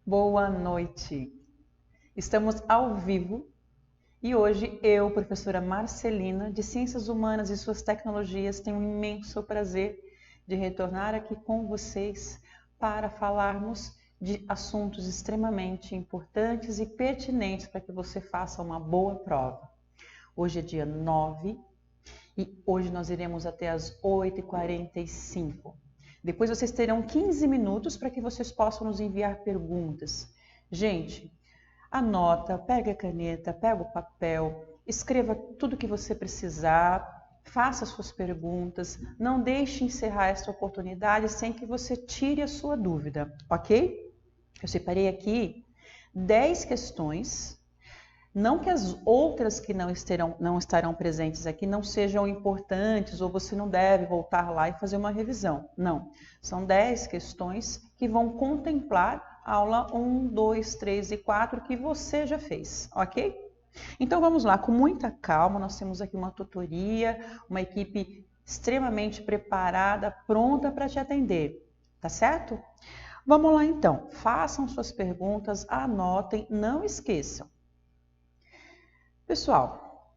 Boa noite. Estamos ao vivo e hoje eu, professora Marcelina, de Ciências Humanas e Suas Tecnologias, tenho um imenso prazer de retornar aqui com vocês para falarmos de assuntos extremamente importantes e pertinentes para que você faça uma boa prova. Hoje é dia 9 e hoje nós iremos até às 8h45. Depois vocês terão 15 minutos para que vocês possam nos enviar perguntas. Gente, anota, pega a caneta, pega o papel, escreva tudo que você precisar, faça suas perguntas, não deixe encerrar esta oportunidade sem que você tire a sua dúvida, ok? Eu separei aqui 10 questões. Não que as outras que não estarão presentes aqui não sejam importantes ou você não deve voltar lá e fazer uma revisão. Não, são 10 questões que vão contemplar a aula 1, 2, 3 e 4 que você já fez, ok? Então vamos lá, com muita calma, nós temos aqui uma tutoria, uma equipe extremamente preparada, pronta para te atender, tá certo? Vamos lá então, façam suas perguntas, anotem, não esqueçam. Pessoal,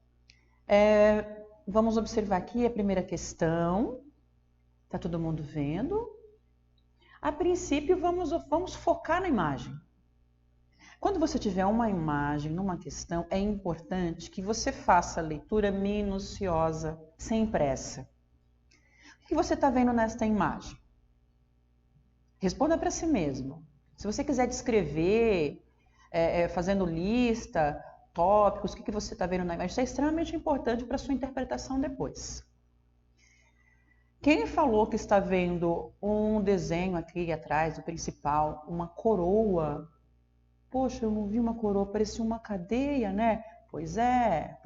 vamos observar aqui a primeira questão. Está todo mundo vendo? A princípio, vamos focar na imagem. Quando você tiver uma imagem numa questão, é importante que você faça a leitura minuciosa, sem pressa. O que você está vendo nesta imagem? Responda para si mesmo. Se você quiser descrever, fazendo lista, tópicos, o que você está vendo na imagem, isso é extremamente importante para a sua interpretação depois. Quem falou que está vendo um desenho aqui atrás, o principal, uma coroa? Poxa, eu não vi uma coroa, parecia uma cadeia, né? Pois é.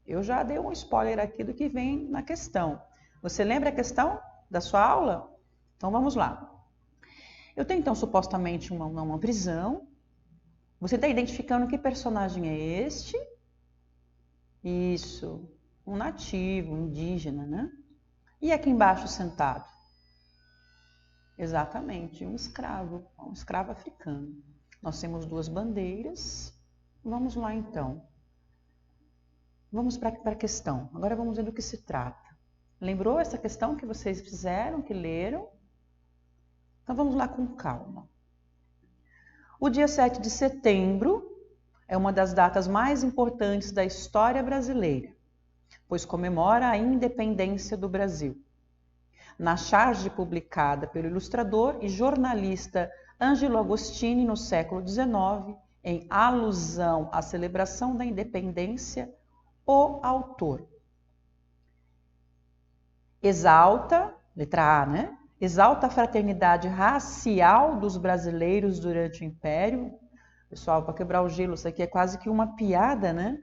Eu já dei um spoiler aqui do que vem na questão. Você lembra a questão da sua aula? Então vamos lá. Eu tenho então supostamente uma prisão. Você está identificando que personagem é este? Isso, um nativo, um indígena, né? E aqui embaixo sentado? Exatamente, um escravo africano. Nós temos duas bandeiras. Vamos lá então. Vamos para a questão. Agora vamos ver do que se trata. Lembrou essa questão que vocês fizeram, que leram? Então vamos lá com calma. O dia 7 de setembro é uma das datas mais importantes da história brasileira, pois comemora a independência do Brasil. Na charge publicada pelo ilustrador e jornalista Ângelo Agostini no século XIX, em alusão à celebração da independência, o autor exalta, letra A, né? Exalta a fraternidade racial dos brasileiros durante o Império. Pessoal, para quebrar o gelo, isso aqui é quase que uma piada, né?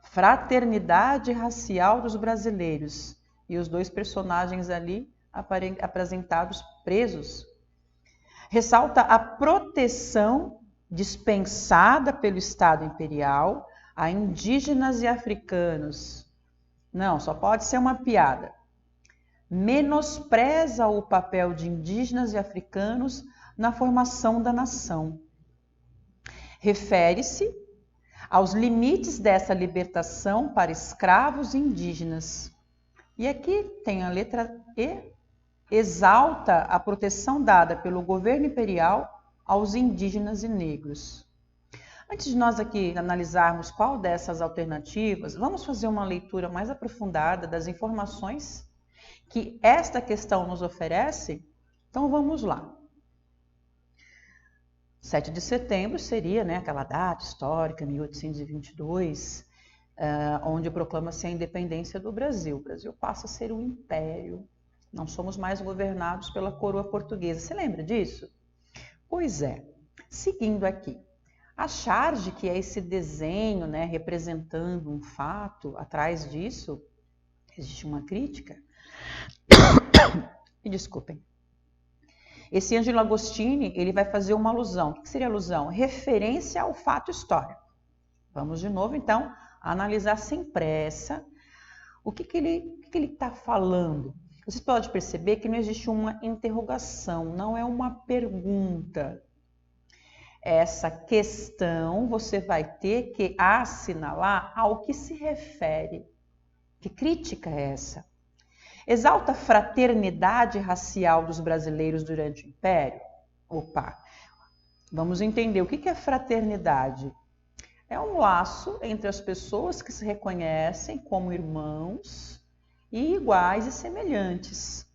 Fraternidade racial dos brasileiros. E os dois personagens ali apresentados presos. Ressalta a proteção dispensada pelo Estado Imperial a indígenas e africanos. Não, só pode ser uma piada. Menospreza o papel de indígenas e africanos na formação da nação. Refere-se aos limites dessa libertação para escravos e indígenas. E aqui tem a letra E, exalta a proteção dada pelo governo imperial aos indígenas e negros. Antes de nós aqui analisarmos qual dessas alternativas, vamos fazer uma leitura mais aprofundada das informações que esta questão nos oferece? Então vamos lá. 7 de setembro seria, né, aquela data histórica, 1822, onde proclama-se a independência do Brasil. O Brasil passa a ser um império. Não somos mais governados pela coroa portuguesa. Você lembra disso? Pois é. Seguindo aqui. A charge, que é esse desenho, né, representando um fato, atrás disso existe uma crítica. Me desculpem. Esse Ângelo Agostini, ele vai fazer uma alusão. O que seria alusão? Referência ao fato histórico. Vamos de novo, então, analisar sem pressa o que ele está falando. Você pode perceber que não existe uma interrogação, não é uma pergunta. Essa questão você vai ter que assinalar ao que se refere. Que crítica é essa? Exalta a fraternidade racial dos brasileiros durante o Império? Opa, vamos entender o que é fraternidade. É um laço entre as pessoas que se reconhecem como irmãos e iguais e semelhantes.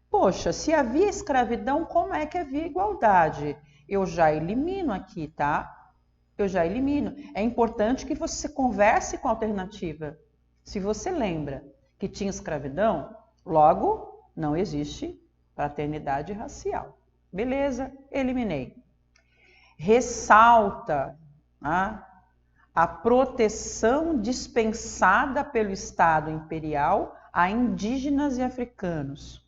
Poxa, se havia escravidão, como é que havia igualdade? Eu já elimino aqui, tá? Eu já elimino. É importante que você converse com a alternativa. Se você lembra que tinha escravidão, logo não existe fraternidade racial. Beleza, eliminei. Ressalta a proteção dispensada pelo Estado imperial a indígenas e africanos.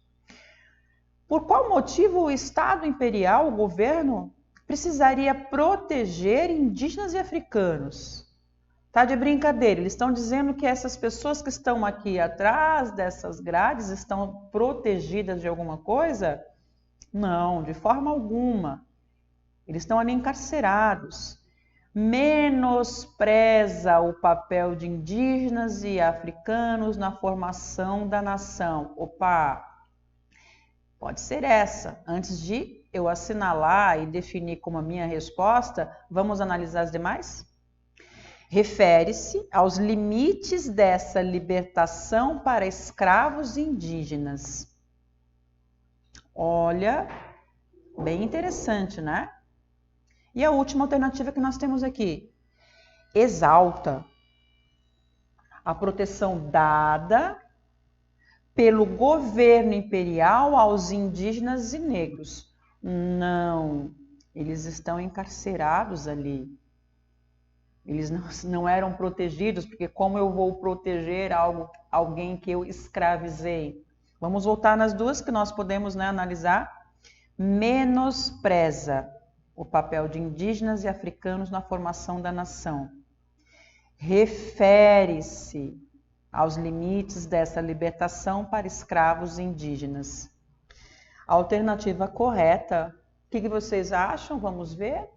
Por qual motivo o Estado imperial, o governo, precisaria proteger indígenas e africanos? Tá de brincadeira, eles estão dizendo que essas pessoas que estão aqui atrás dessas grades estão protegidas de alguma coisa? Não, de forma alguma. Eles estão ali encarcerados. Menospreza o papel de indígenas e africanos na formação da nação. Opa! Pode ser essa. Antes de eu assinalar e definir como a minha resposta, vamos analisar as demais? Refere-se aos limites dessa libertação para escravos indígenas. Olha, bem interessante, né? E a última alternativa que nós temos aqui. Exalta a proteção dada pelo governo imperial aos indígenas e negros. Não, eles estão encarcerados ali. Eles não eram protegidos, porque como eu vou proteger alguém que eu escravizei? Vamos voltar nas duas que nós podemos analisar. Menospreza o papel de indígenas e africanos na formação da nação. Refere-se aos limites dessa libertação para escravos indígenas. A alternativa correta, o que vocês acham? Vamos ver?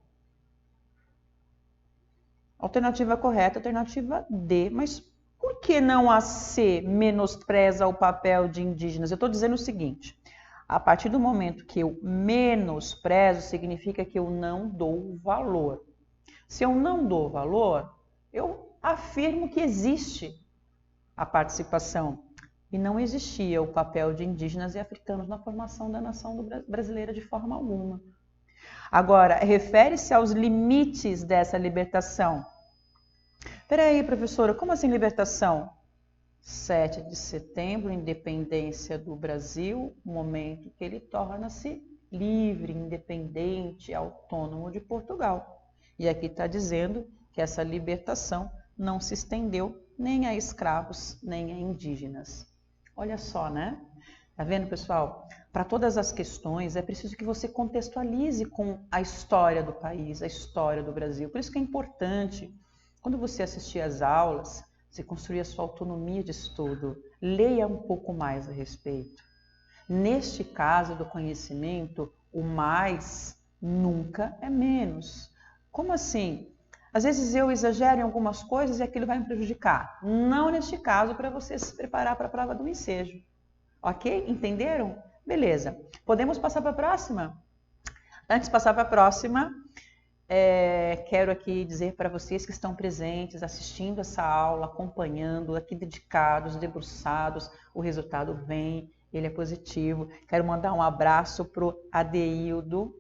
Alternativa correta, alternativa D. Mas por que não a C menospreza o papel de indígenas? Eu estou dizendo o seguinte, a partir do momento que eu menosprezo, significa que eu não dou valor. Se eu não dou valor, eu afirmo que existe a participação. E não existia o papel de indígenas e africanos na formação da nação brasileira de forma alguma. Agora, refere-se aos limites dessa libertação. Peraí, professora, como assim libertação? 7 de setembro, independência do Brasil, momento que ele torna-se livre, independente, autônomo de Portugal. E aqui está dizendo que essa libertação não se estendeu nem a escravos, nem a indígenas. Olha só, né? Tá vendo, pessoal? Para todas as questões é preciso que você contextualize com a história do país, a história do Brasil. Por isso que é importante, quando você assistir às aulas, você construir a sua autonomia de estudo, leia um pouco mais a respeito. Neste caso do conhecimento, o mais nunca é menos. Como assim? Às vezes eu exagero em algumas coisas e aquilo vai me prejudicar. Não neste caso, para você se preparar para a prova do ensejo. Ok? Entenderam? Beleza. Podemos passar para a próxima? Antes de passar para a próxima, quero aqui dizer para vocês que estão presentes, assistindo essa aula, acompanhando, aqui dedicados, debruçados, o resultado vem, ele é positivo. Quero mandar um abraço para o Adeildo.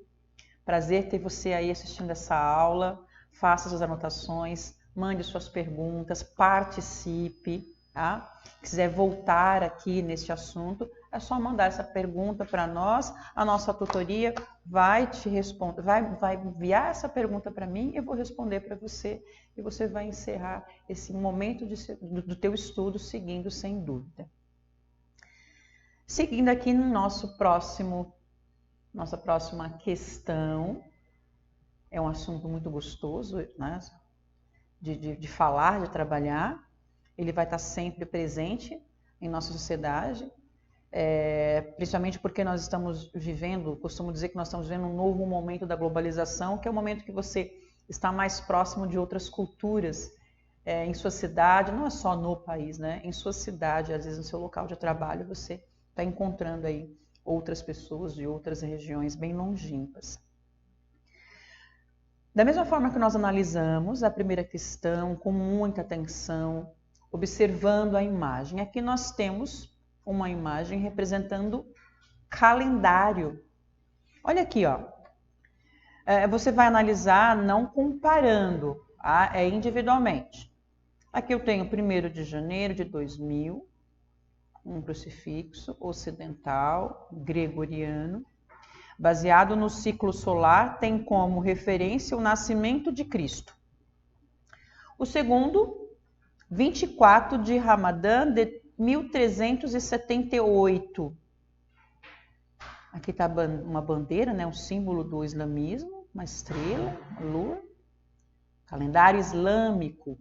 Prazer ter você aí assistindo essa aula. Faça suas anotações, mande suas perguntas, participe. Tá? Se quiser voltar aqui neste assunto, é só mandar essa pergunta para nós. A nossa tutoria vai te responder, vai enviar essa pergunta para mim, eu vou responder para você e você vai encerrar esse momento do teu estudo seguindo sem dúvida. Seguindo aqui no nossa próxima questão, é um assunto muito gostoso, né? de falar, de trabalhar. Ele vai estar sempre presente em nossa sociedade. principalmente porque nós estamos vivendo, costumo dizer que nós estamos vivendo um novo momento da globalização, que é o momento que você está mais próximo de outras culturas em sua cidade, não é só no país, né? Em sua cidade, às vezes no seu local de trabalho, você está encontrando aí outras pessoas de outras regiões bem longínquas. Da mesma forma que nós analisamos a primeira questão com muita atenção, observando a imagem, aqui nós temos uma imagem representando calendário. Olha aqui, ó. Você vai analisar não comparando, tá? Individualmente. Aqui eu tenho 1º de janeiro de 2000, um crucifixo ocidental, gregoriano, baseado no ciclo solar, tem como referência o nascimento de Cristo. O segundo, 24 de Ramadã de 1378. Aqui está uma bandeira, né, um símbolo do islamismo, uma estrela, a lua. Calendário islâmico.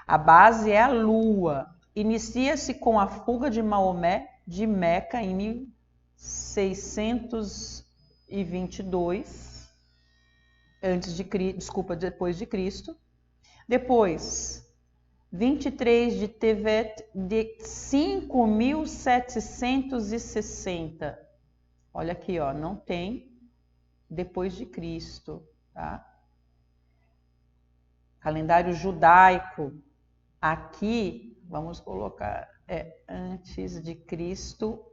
A base é a lua. Inicia-se com a fuga de Maomé de Meca em 1622 depois de Cristo. Depois, 23 de Tevet de 5760. Olha aqui, ó, não tem depois de Cristo, tá? Calendário judaico. Aqui, vamos colocar, antes de Cristo.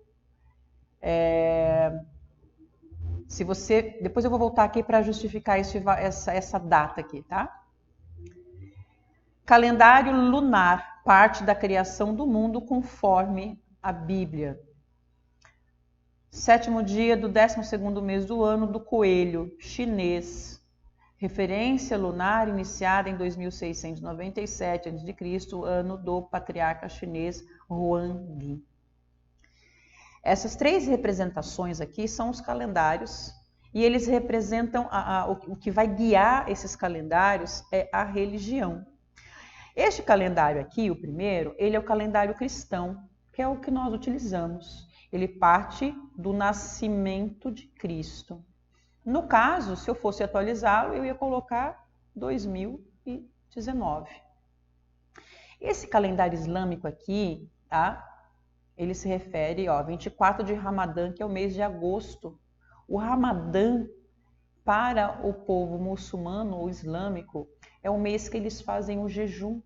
Se você, depois eu vou voltar aqui para justificar essa data aqui, tá? Calendário lunar, parte da criação do mundo conforme a Bíblia. 7º dia do 12º mês do ano do coelho chinês. Referência lunar iniciada em 2697 a.C., ano do patriarca chinês Huangdi. Essas 3 representações aqui são os calendários e eles representam o que vai guiar esses calendários é a religião. Este calendário aqui, o primeiro, ele é o calendário cristão, que é o que nós utilizamos. Ele parte do nascimento de Cristo. No caso, se eu fosse atualizá-lo, eu ia colocar 2019. Esse calendário islâmico aqui, tá? Ele se refere, ó, 24 de Ramadã, que é o mês de agosto. O Ramadã, para o povo muçulmano ou islâmico, é o mês que eles fazem o jejum.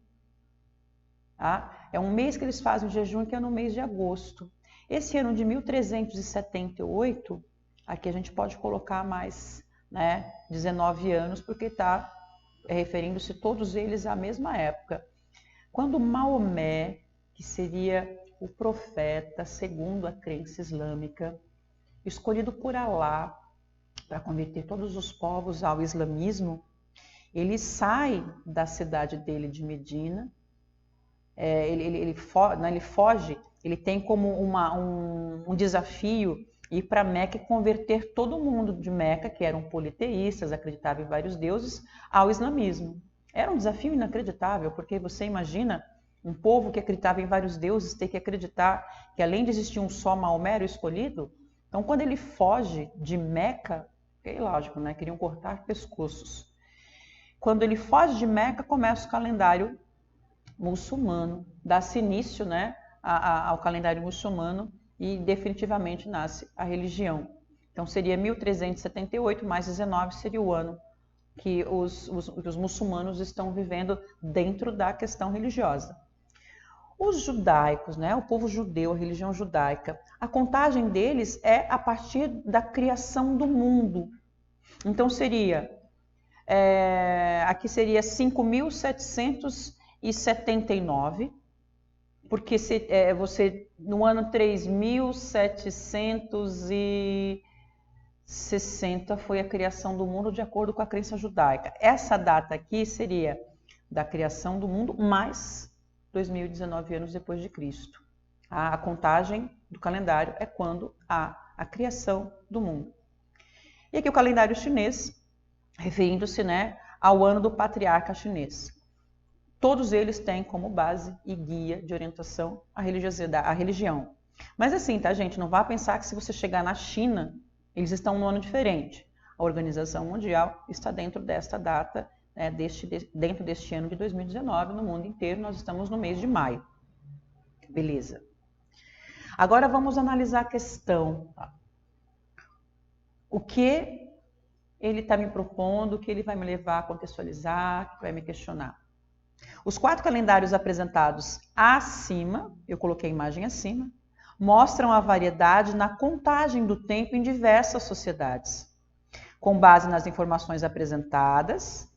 Tá? É um mês que eles fazem o jejum, que é no mês de agosto. Esse ano de 1378, aqui a gente pode colocar mais, né, 19 anos, porque está referindo-se todos eles à mesma época. Quando Maomé, que seria o profeta, segundo a crença islâmica, escolhido por Alá para converter todos os povos ao islamismo, ele sai da cidade dele de Medina, ele foge, ele tem como um desafio ir para Meca e converter todo mundo de Meca, que eram politeístas, acreditavam em vários deuses, ao islamismo. Era um desafio inacreditável, porque você imagina um povo que acreditava em vários deuses ter que acreditar que além de existir um só Maomé escolhido. Então, quando ele foge de Meca, é lógico, né? Queriam cortar pescoços. Quando ele foge de Meca, começa o calendário muçulmano, dá-se início, né, ao calendário muçulmano e definitivamente nasce a religião. Então seria 1378 mais 19 seria o ano que os muçulmanos estão vivendo dentro da questão religiosa. Os judaicos, né, o povo judeu, a religião judaica, a contagem deles é a partir da criação do mundo. Então seria, aqui seria 5.779, porque você no ano 3.760 foi a criação do mundo de acordo com a crença judaica. Essa data aqui seria da criação do mundo mais 2019 anos depois de Cristo. A contagem do calendário é quando há a criação do mundo. E aqui o calendário chinês, referindo-se, né, ao ano do patriarca chinês. Todos eles têm como base e guia de orientação a religião. Mas assim, tá, gente? Não vá pensar que se você chegar na China, eles estão num ano diferente. A Organização Mundial está dentro desta data, né, dentro deste ano de 2019, no mundo inteiro. Nós estamos no mês de maio. Beleza. Agora vamos analisar a questão. O que ele está me propondo, o que ele vai me levar a contextualizar, que vai me questionar. Os 4 calendários apresentados acima, eu coloquei a imagem acima, mostram a variedade na contagem do tempo em diversas sociedades. Com base nas informações apresentadas,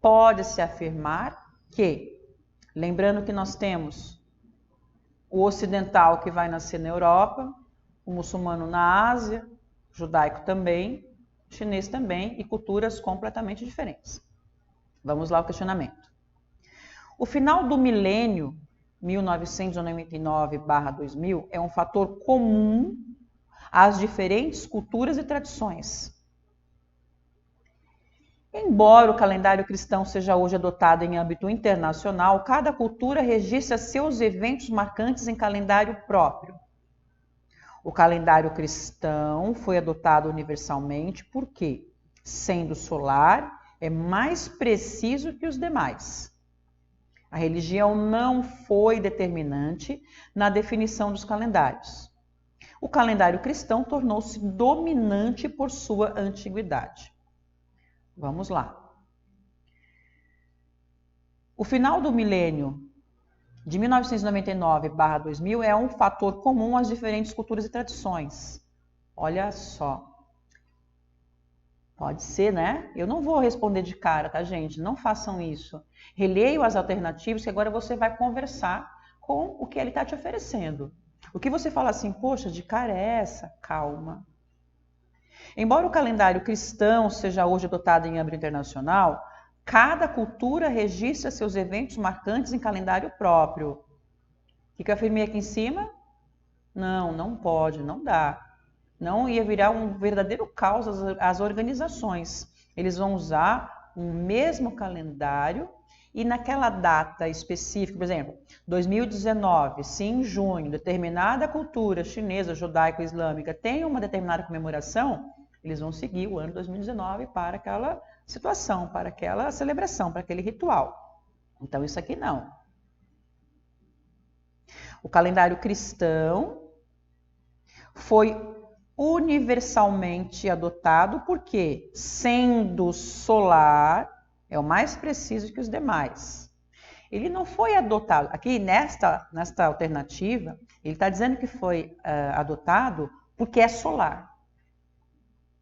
pode-se afirmar que, lembrando que nós temos o ocidental que vai nascer na Europa, o muçulmano na Ásia, o judaico também, o chinês também, e culturas completamente diferentes. Vamos lá ao questionamento. O final do milênio 1999/2000 é um fator comum às diferentes culturas e tradições. Embora o calendário cristão seja hoje adotado em âmbito internacional, cada cultura registra seus eventos marcantes em calendário próprio. O calendário cristão foi adotado universalmente porque, sendo solar, é mais preciso que os demais. A religião não foi determinante na definição dos calendários. O calendário cristão tornou-se dominante por sua antiguidade. Vamos lá. O final do milênio de 1999/2000 é um fator comum às diferentes culturas e tradições. Olha só. Pode ser, né? Eu não vou responder de cara, tá, gente? Não façam isso. Releio as alternativas, que agora você vai conversar com o que ele está te oferecendo. O que você fala assim, poxa, de cara é essa? Calma. Embora o calendário cristão seja hoje adotado em âmbito internacional, cada cultura registra seus eventos marcantes em calendário próprio. O que eu afirmei aqui em cima? Não, não pode, não dá. Não ia virar um verdadeiro caos às organizações. Eles vão usar o mesmo calendário e naquela data específica, por exemplo, 2019, se em junho determinada cultura chinesa, judaica, islâmica tem uma determinada comemoração, eles vão seguir o ano 2019 para aquela situação, para aquela celebração, para aquele ritual. Então isso aqui não. O calendário cristão foi universalmente adotado porque, sendo solar, é o mais preciso que os demais. Ele não foi adotado. Aqui nesta alternativa, ele está dizendo que foi adotado porque é solar.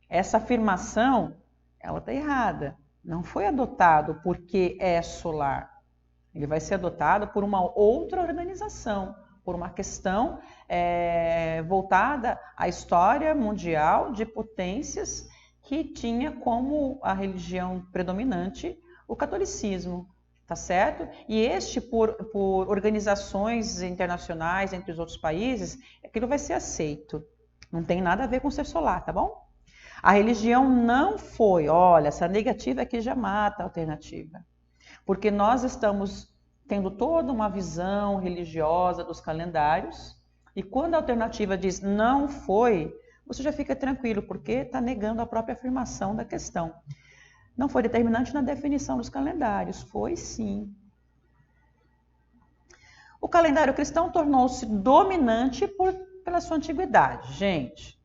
Essa afirmação, ela está errada. Não foi adotado porque é solar. Ele vai ser adotado por uma outra organização, por uma questão voltada à história mundial de potências que tinha como a religião predominante o catolicismo, tá certo? E por organizações internacionais entre os outros países, aquilo vai ser aceito. Não tem nada a ver com ser solar, tá bom? A religião não foi, olha, essa negativa aqui já mata a alternativa. Porque nós estamos tendo toda uma visão religiosa dos calendários, e quando a alternativa diz não foi, você já fica tranquilo, porque está negando a própria afirmação da questão. Não foi determinante na definição dos calendários, foi sim. O calendário cristão tornou-se dominante pela sua antiguidade. Gente,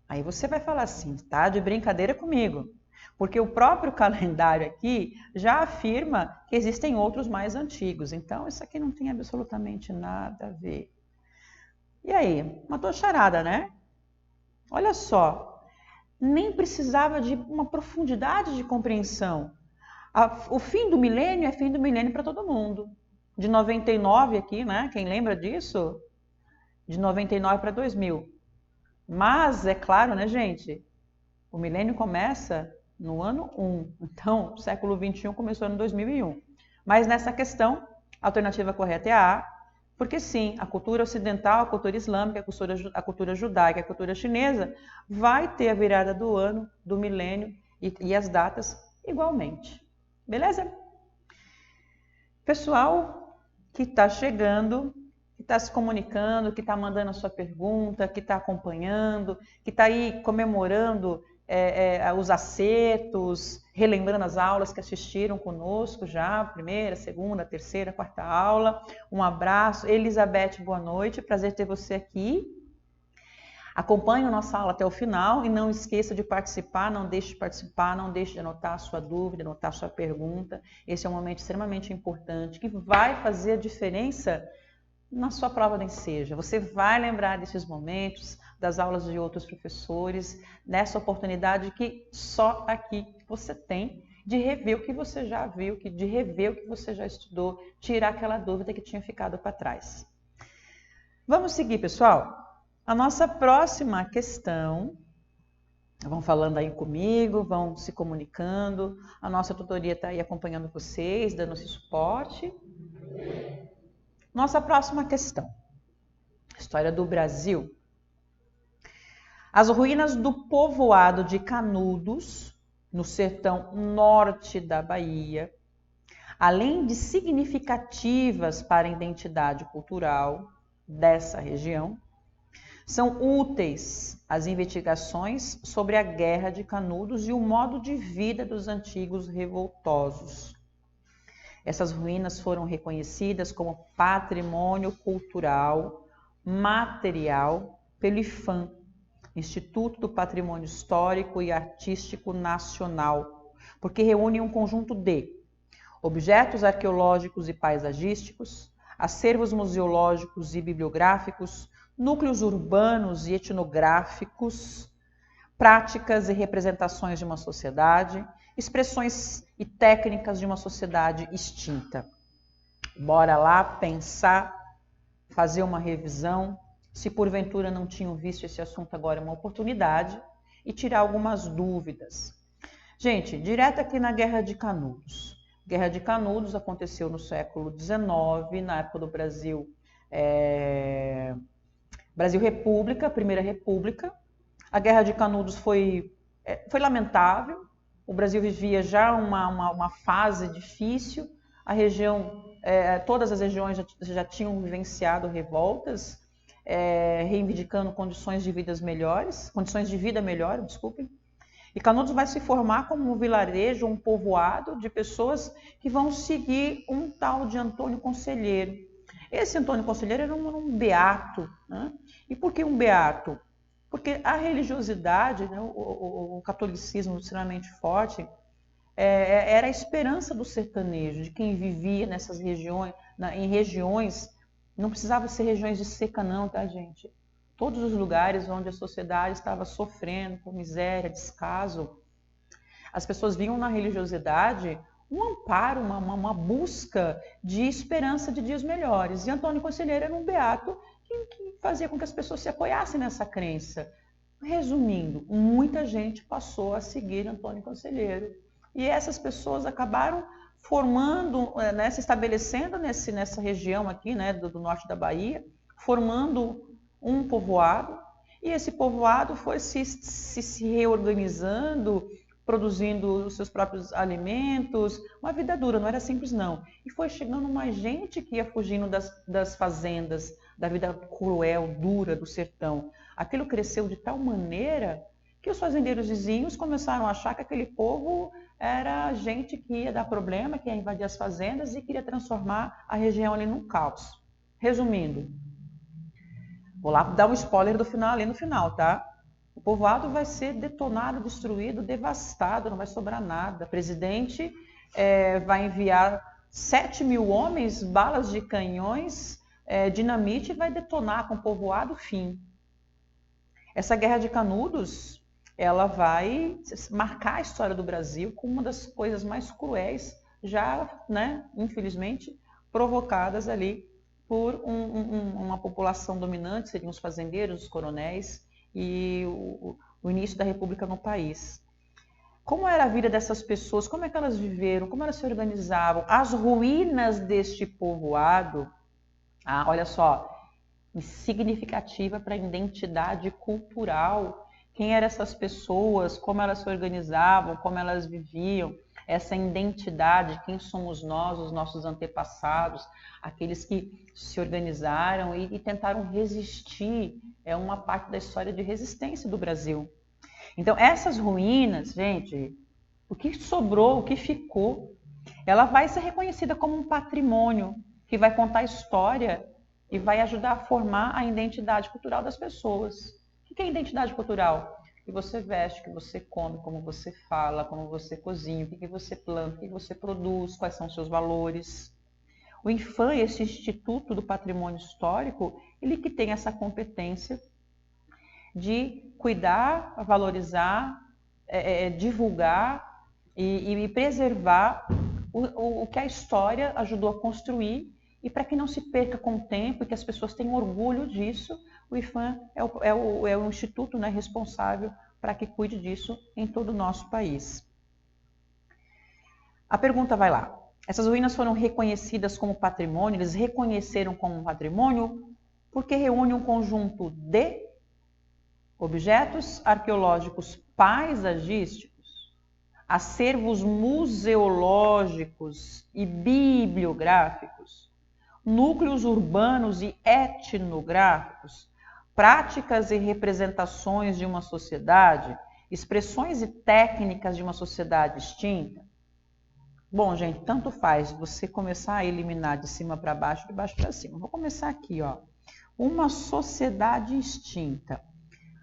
aí você vai falar assim, tá de brincadeira comigo. Porque o próprio calendário aqui já afirma que existem outros mais antigos. Então, isso aqui não tem absolutamente nada a ver. E aí? Matou a charada, né? Olha só, nem precisava de uma profundidade de compreensão. O fim do milênio é fim do milênio para todo mundo. De 99 aqui, né? Quem lembra disso? De 99 para 2000. Mas, é claro, né, gente? O milênio começa no ano 1. Então, o século 21 começou no 2001. Mas nessa questão, a alternativa correta é a A, porque sim, a cultura ocidental, a cultura islâmica, a cultura judaica, a cultura chinesa vai ter a virada do ano, do milênio e as datas igualmente. Beleza? Pessoal que está chegando, que está se comunicando, que está mandando a sua pergunta, que está acompanhando, que está aí comemorando os acertos, relembrando as aulas que assistiram conosco já, primeira, segunda, terceira, quarta aula. Um abraço. Elizabeth, boa noite, prazer ter você aqui. Acompanhe a nossa aula até o final e não esqueça de participar, não deixe de participar, não deixe de anotar a sua dúvida, anotar a sua pergunta. Esse é um momento extremamente importante que vai fazer a diferença na sua prova do Enseja. Você vai lembrar desses momentos, das aulas de outros professores, nessa oportunidade que só aqui você tem de rever o que você já viu, de rever o que você já estudou, tirar aquela dúvida que tinha ficado para trás. Vamos seguir, pessoal? A nossa próxima questão, vão falando aí comigo, vão se comunicando, a nossa tutoria está aí acompanhando vocês, dando esse suporte. Nossa próxima questão, história do Brasil. As ruínas do povoado de Canudos, no sertão norte da Bahia, além de significativas para a identidade cultural dessa região, são úteis às investigações sobre a Guerra de Canudos e o modo de vida dos antigos revoltosos. Essas ruínas foram reconhecidas como patrimônio cultural material pelo IPHAN, Instituto do Patrimônio Histórico e Artístico Nacional, porque reúne um conjunto de objetos arqueológicos e paisagísticos, acervos museológicos e bibliográficos, núcleos urbanos e etnográficos, práticas e representações de uma sociedade, expressões e técnicas de uma sociedade extinta. Bora lá pensar, fazer uma revisão. Se porventura não tinham visto esse assunto, agora é uma oportunidade, e tirar algumas dúvidas. Gente, direto aqui na Guerra de Canudos. Guerra de Canudos aconteceu no século XIX, na época do Brasil República, Primeira República. A Guerra de Canudos foi lamentável. O Brasil vivia já uma fase difícil. A região, todas as regiões já tinham vivenciado revoltas, reivindicando condições de vida melhores, desculpem. E Canudos vai se formar como um vilarejo, um povoado de pessoas que vão seguir um tal de Antônio Conselheiro. Esse Antônio Conselheiro era um beato, né? E por que um beato? Porque a religiosidade, né, o catolicismo extremamente forte, era a esperança do sertanejo, de quem vivia nessas regiões, em regiões, não precisava ser regiões de seca não, tá, gente? Todos os lugares onde a sociedade estava sofrendo com miséria, descaso, as pessoas viam na religiosidade um amparo, uma busca de esperança de dias melhores. E Antônio Conselheiro era um beato que fazia com que as pessoas se apoiassem nessa crença. Resumindo, muita gente passou a seguir Antônio Conselheiro. E essas pessoas acabaram formando, se estabelecendo nessa região aqui, né, do norte da Bahia, formando um povoado. E esse povoado foi se reorganizando, produzindo os seus próprios alimentos, uma vida dura, não era simples não. E foi chegando mais gente que ia fugindo das fazendas, da vida cruel, dura do sertão. Aquilo cresceu de tal maneira que os fazendeiros vizinhos começaram a achar que aquele povo era gente que ia dar problema, que ia invadir as fazendas e queria transformar a região ali num caos. Resumindo, vou lá dar um spoiler do final ali no final, tá? O povoado vai ser detonado, destruído, devastado, não vai sobrar nada. O presidente vai enviar 7.000 homens, balas de canhões, dinamite e vai detonar com o povoado, fim. Essa Guerra de Canudos, ela vai marcar a história do Brasil como uma das coisas mais cruéis, já, né, infelizmente, provocadas ali por uma população dominante, seriam os fazendeiros, os coronéis, e o início da República no país. Como era a vida dessas pessoas? Como é que elas viveram? Como elas se organizavam? As ruínas deste povoado, olha só, significativa para a identidade cultural. Quem eram essas pessoas? Como elas se organizavam? Como elas viviam? essa identidade, quem somos nós, os nossos antepassados, aqueles que se organizaram e tentaram resistir. É uma parte da história de resistência do Brasil. Então, essas ruínas, gente, o que sobrou, o que ficou, ela vai ser reconhecida como um patrimônio que vai contar a história e vai ajudar a formar a identidade cultural das pessoas. O que é identidade cultural? O que você veste, o que você come, como você fala, como você cozinha, o que você planta, o que você produz, quais são os seus valores. O INFAM, esse Instituto do Patrimônio Histórico, ele que tem essa competência de cuidar, valorizar, divulgar e preservar o que a história ajudou a construir, e para que não se perca com o tempo e que as pessoas tenham orgulho disso, o INFAM é o instituto, né, responsável para que cuide disso em todo o nosso país. A pergunta vai lá. Essas ruínas foram reconhecidas como patrimônio, eles reconheceram como um patrimônio porque reúne um conjunto de objetos arqueológicos paisagísticos, acervos museológicos e bibliográficos, núcleos urbanos e etnográficos, práticas e representações de uma sociedade, expressões e técnicas de uma sociedade extinta. Bom, gente, tanto faz você começar a eliminar de cima para baixo, de baixo para cima. Vou começar aqui, ó. Uma sociedade extinta.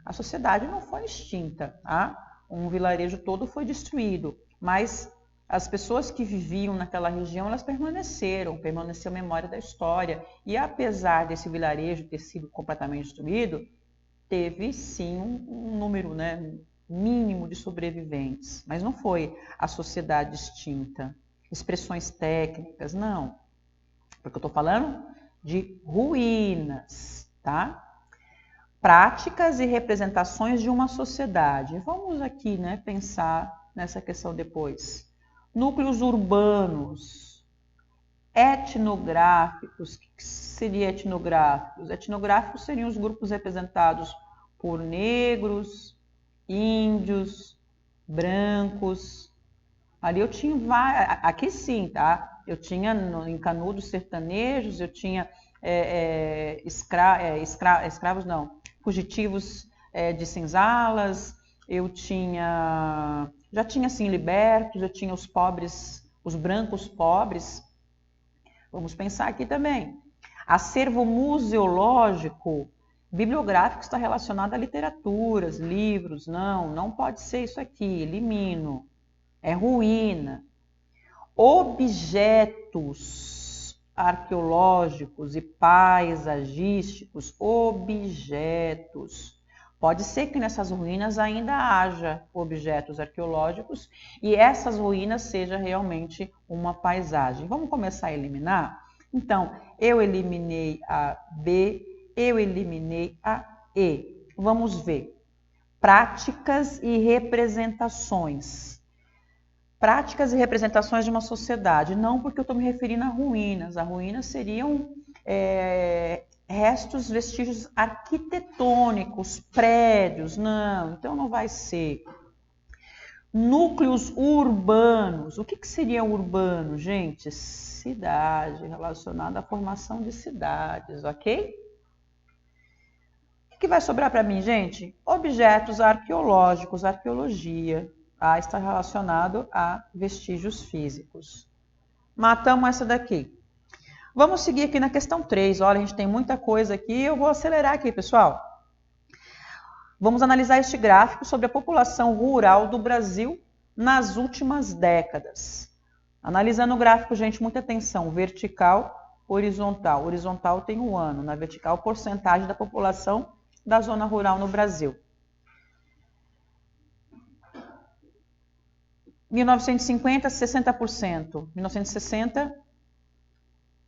A sociedade não foi extinta, tá? Um vilarejo todo foi destruído, mas as pessoas que viviam naquela região, elas permaneceu a memória da história. E apesar desse vilarejo ter sido completamente destruído, teve sim um número, né, mínimo de sobreviventes. Mas não foi a sociedade extinta. Expressões técnicas, não. Porque eu estou falando de ruínas, tá? Práticas e representações de uma sociedade. Vamos aqui, né, pensar nessa questão depois. Núcleos urbanos, etnográficos. O que seria etnográficos? Etnográficos seriam os grupos representados por negros, índios, brancos. Ali eu tinha aqui sim, tá? Eu tinha em Canudos sertanejos, eu tinha escravos não, fugitivos de senzalas, já tinha assim libertos, eu tinha os pobres, os brancos pobres. Vamos pensar aqui também. Acervo museológico, bibliográfico está relacionado a literaturas, livros. Não pode ser isso aqui, elimino. É ruína. Objetos arqueológicos e paisagísticos, objetos. Pode ser que nessas ruínas ainda haja objetos arqueológicos e essas ruínas seja realmente uma paisagem. Vamos começar a eliminar? Então, eu eliminei a B, eu eliminei a E. Vamos ver. Práticas e representações. Práticas e representações de uma sociedade. Não porque eu estou me referindo a ruínas. As ruínas seriam restos, vestígios arquitetônicos, prédios. Não, então não vai ser. Núcleos urbanos. O que seria urbano, gente? Cidade, relacionada à formação de cidades, ok? O que vai sobrar para mim, gente? Objetos arqueológicos, arqueologia. Está relacionado a vestígios físicos. Matamos essa daqui. Vamos seguir aqui na questão 3. Olha, a gente tem muita coisa aqui. Eu vou acelerar aqui, pessoal. Vamos analisar este gráfico sobre a população rural do Brasil nas últimas décadas. Analisando o gráfico, gente, muita atenção. Vertical, horizontal. Horizontal tem um ano. Na vertical, porcentagem da população da zona rural no Brasil. 1950, 60%. 1960,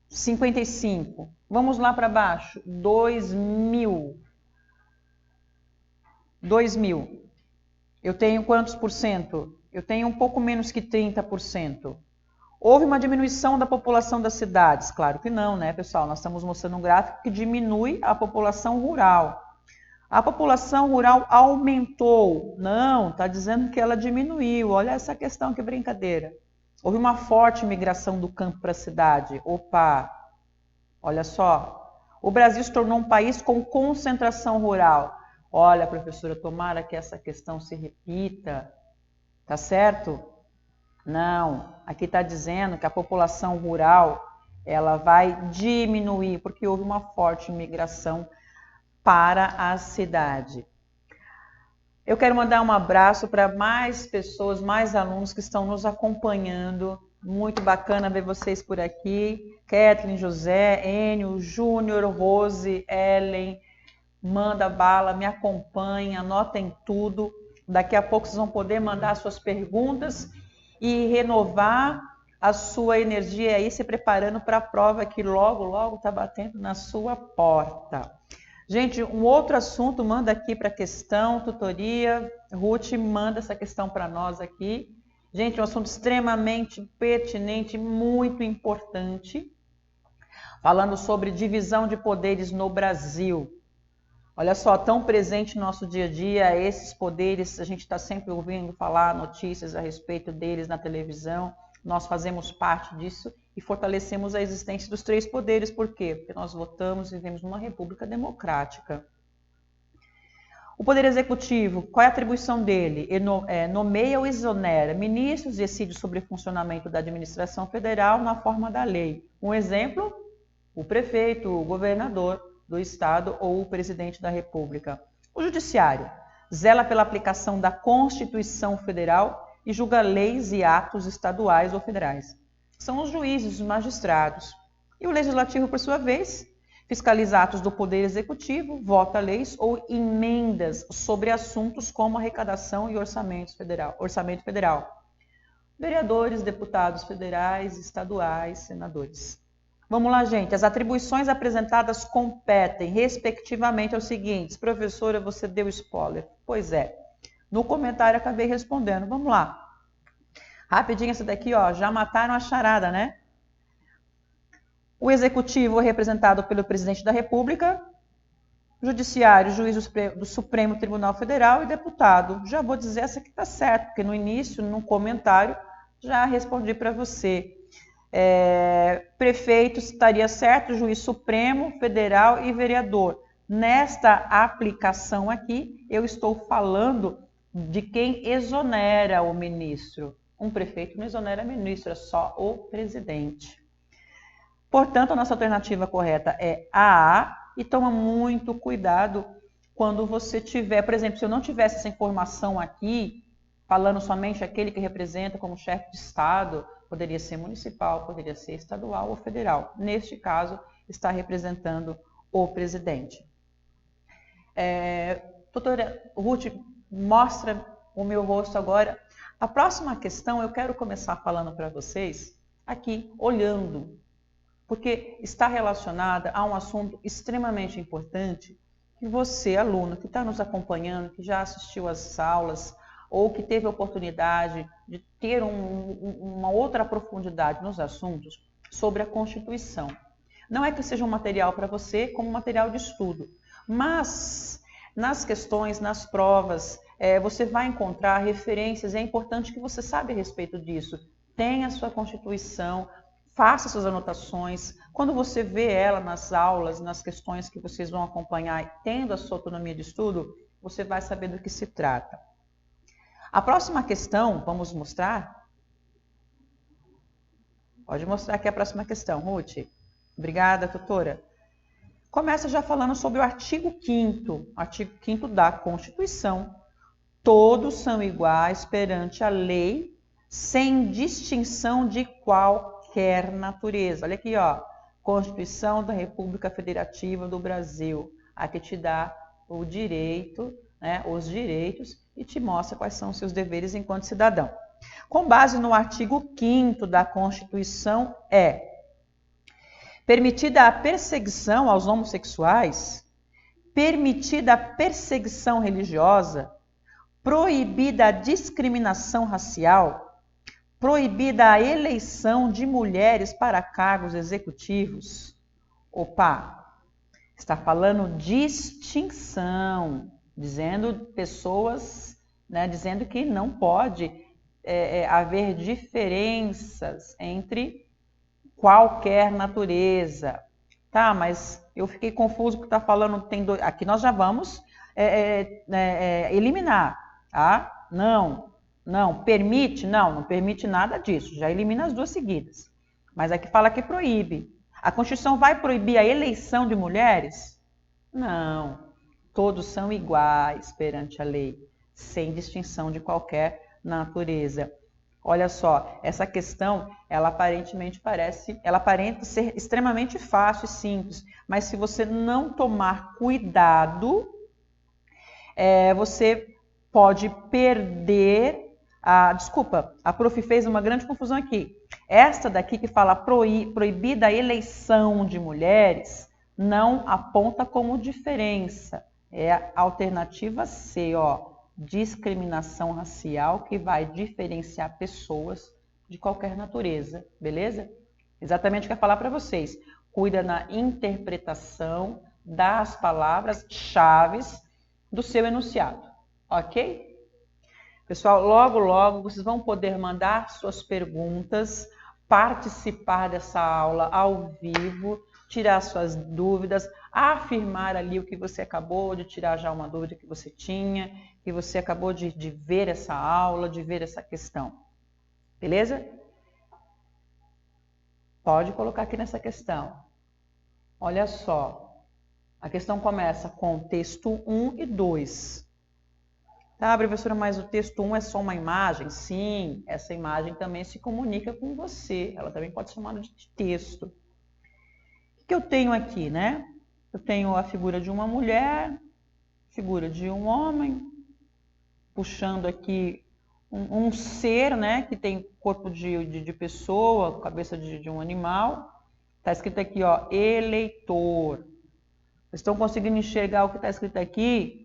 55%. Vamos lá para baixo. 2000. 2000. Eu tenho quantos por cento? Eu tenho um pouco menos que 30%. Houve uma diminuição da população das cidades? Claro que não, né, pessoal? Nós estamos mostrando um gráfico que diminui a população rural. A população rural aumentou. Não, está dizendo que ela diminuiu. Olha essa questão, que brincadeira. Houve uma forte migração do campo para a cidade. Opa, olha só. O Brasil se tornou um país com concentração rural. Olha, professora, tomara que essa questão se repita. Tá certo? Não, aqui está dizendo que a população rural ela vai diminuir, porque houve uma forte migração para a cidade. Eu quero mandar um abraço para mais pessoas, mais alunos que estão nos acompanhando. Muito bacana ver vocês por aqui. Kathleen, José, Enio, Júnior, Rose, Ellen, manda bala, me acompanhem, anotem tudo. Daqui a pouco vocês vão poder mandar suas perguntas e renovar a sua energia aí, se preparando para a prova que logo, logo está batendo na sua porta. Gente, um outro assunto, manda aqui para a questão, tutoria. Ruth, manda essa questão para nós aqui. Gente, um assunto extremamente pertinente, muito importante. Falando sobre divisão de poderes no Brasil. Olha só, tão presente no nosso dia a dia, esses poderes, a gente está sempre ouvindo falar notícias a respeito deles na televisão. Nós fazemos parte disso e fortalecemos a existência dos três poderes. Por quê? Porque nós votamos e vivemos numa república democrática. O Poder Executivo, qual é a atribuição dele? Ele nomeia ou exonera ministros e decide sobre o funcionamento da administração federal na forma da lei. Um exemplo, o prefeito, o governador do estado ou o presidente da república. O Judiciário zela pela aplicação da Constituição Federal e julga leis e atos estaduais ou federais. São os juízes, os magistrados. E o Legislativo, por sua vez, fiscaliza atos do Poder Executivo, vota leis ou emendas sobre assuntos como arrecadação e orçamento federal. Vereadores, deputados federais, estaduais, senadores. Vamos lá, gente. As atribuições apresentadas competem, respectivamente, aos seguintes. Professora, você deu spoiler. Pois é. No comentário acabei respondendo. Vamos lá. Rapidinho essa daqui, ó. Já mataram a charada, né? O Executivo é representado pelo Presidente da República, Judiciário, Juiz do Supremo Tribunal Federal e Deputado. Já vou dizer essa que está certo, porque no início, no comentário, já respondi para você. Prefeito estaria certo, Juiz Supremo, Federal e Vereador. Nesta aplicação aqui, eu estou falando de quem exonera o ministro. Um prefeito não exonera ministro, é só o presidente. Portanto, a nossa alternativa correta é a e toma muito cuidado quando você tiver, por exemplo, se eu não tivesse essa informação aqui, falando somente aquele que representa como chefe de Estado, poderia ser municipal, poderia ser estadual ou federal. Neste caso, está representando o presidente. Doutora Ruth, mostra o meu rosto agora. A próxima questão eu quero começar falando para vocês aqui, olhando, porque está relacionada a um assunto extremamente importante que você, aluno, que está nos acompanhando, que já assistiu às aulas, ou que teve a oportunidade de ter uma outra profundidade nos assuntos sobre a Constituição. Não é que seja um material para você como material de estudo, mas nas questões, nas provas, você vai encontrar referências, é importante que você saiba a respeito disso. Tenha a sua Constituição, faça suas anotações. Quando você vê ela nas aulas, nas questões que vocês vão acompanhar, tendo a sua autonomia de estudo, você vai saber do que se trata. A próxima questão, vamos mostrar? Pode mostrar aqui a próxima questão, Ruth. Obrigada, tutora. Começa já falando sobre o artigo 5º. Artigo 5º da Constituição. Todos são iguais perante a lei, sem distinção de qualquer natureza. Olha aqui, ó. Constituição da República Federativa do Brasil. Aqui te dá o direito, né, os direitos e te mostra quais são os seus deveres enquanto cidadão. Com base no artigo 5º da Constituição permitida a perseguição aos homossexuais, permitida a perseguição religiosa, proibida a discriminação racial, proibida a eleição de mulheres para cargos executivos. Opa! Está falando distinção, dizendo pessoas, né, dizendo que não pode haver diferenças entre qualquer natureza. Tá, mas eu fiquei confuso porque está falando tem dois. Aqui nós já vamos eliminar, tá? Não permite, não permite nada disso. Já elimina as duas seguidas. Mas aqui fala que proíbe. A Constituição vai proibir a eleição de mulheres? Não. Todos são iguais perante a lei, sem distinção de qualquer natureza. Olha só, essa questão, ela aparenta ser extremamente fácil e simples, mas se você não tomar cuidado, você pode perder a prof fez uma grande confusão aqui. Esta daqui que fala proibida a eleição de mulheres, não aponta como diferença. É a alternativa C, ó, discriminação racial que vai diferenciar pessoas de qualquer natureza, beleza? Exatamente o que eu ia falar para vocês. Cuida na interpretação das palavras-chave do seu enunciado, ok? Pessoal, logo, logo vocês vão poder mandar suas perguntas, participar dessa aula ao vivo, tirar suas dúvidas, afirmar ali o que você acabou de tirar já uma dúvida que você tinha, que você acabou de ver essa aula, de ver essa questão. Beleza? Pode colocar aqui nessa questão. Olha só, a questão começa com texto 1 e 2. Tá, professora, mas o texto 1 é só uma imagem? Sim, essa imagem também se comunica com você. Ela também pode ser chamada de texto. O que eu tenho aqui, né? Eu tenho a figura de uma mulher, figura de um homem, puxando aqui um ser, né? Que tem corpo de pessoa, cabeça de um animal. Está escrito aqui, ó, eleitor. Vocês estão conseguindo enxergar o que está escrito aqui?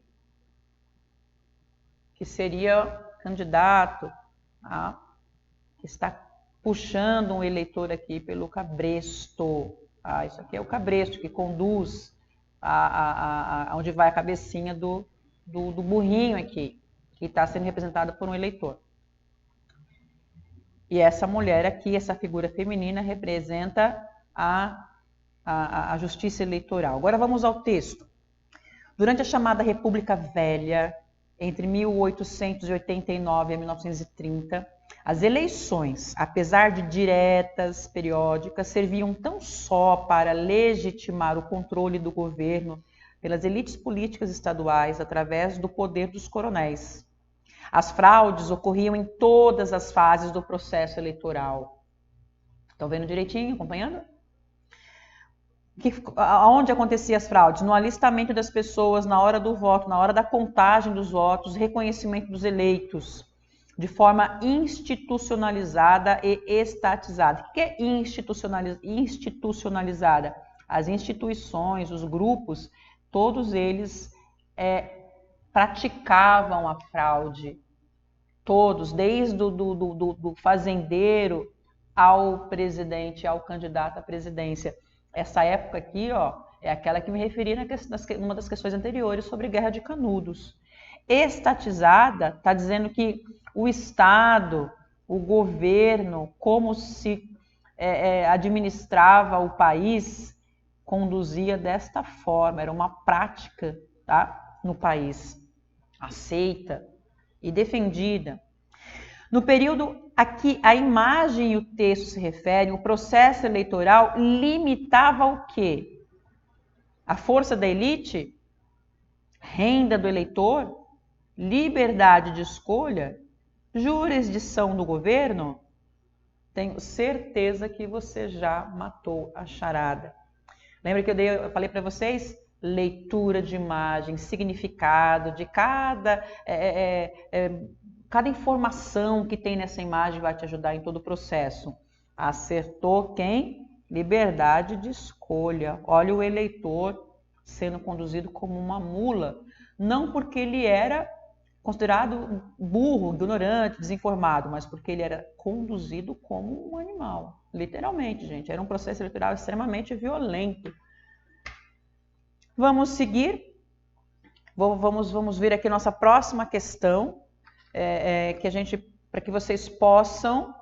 Que seria candidato, tá? Que está puxando um eleitor aqui pelo cabresto. Tá? Isso aqui é o cabresto que conduz onde vai a cabecinha do burrinho aqui, que está sendo representada por um eleitor. E essa mulher aqui, essa figura feminina, representa a justiça eleitoral. Agora vamos ao texto. Durante a chamada República Velha, entre 1889 e 1930, as eleições, apesar de diretas, periódicas, serviam tão só para legitimar o controle do governo pelas elites políticas estaduais através do poder dos coronéis. As fraudes ocorriam em todas as fases do processo eleitoral. Estão vendo direitinho, acompanhando? Onde aconteciam as fraudes? No alistamento das pessoas, na hora do voto, na hora da contagem dos votos, reconhecimento dos eleitos, de forma institucionalizada e estatizada. O que é institucionalizada? As instituições, os grupos, todos eles praticavam a fraude. Todos, desde do fazendeiro ao presidente, ao candidato à presidência. Essa época aqui, ó, é aquela que me referi numa das questões anteriores sobre Guerra de Canudos. Estatizada está dizendo que o Estado, o governo, como se administrava o país, conduzia desta forma. Era uma prática, tá, no país, aceita e defendida. No período a que a imagem e o texto se referem, o processo eleitoral limitava o quê? A força da elite? Renda do eleitor? Liberdade de escolha? Jurisdição do governo? Tenho certeza que você já matou a charada. Lembra que eu falei para vocês? Leitura de imagem, significado de cada informação que tem nessa imagem vai te ajudar em todo o processo. Acertou quem? Liberdade de escolha. Olha o eleitor sendo conduzido como uma mula, não porque ele era considerado burro, ignorante, desinformado, mas porque ele era conduzido como um animal. Literalmente, gente. Era um processo eleitoral extremamente violento. Vamos seguir. Vamos ver aqui nossa próxima questão, para que vocês possam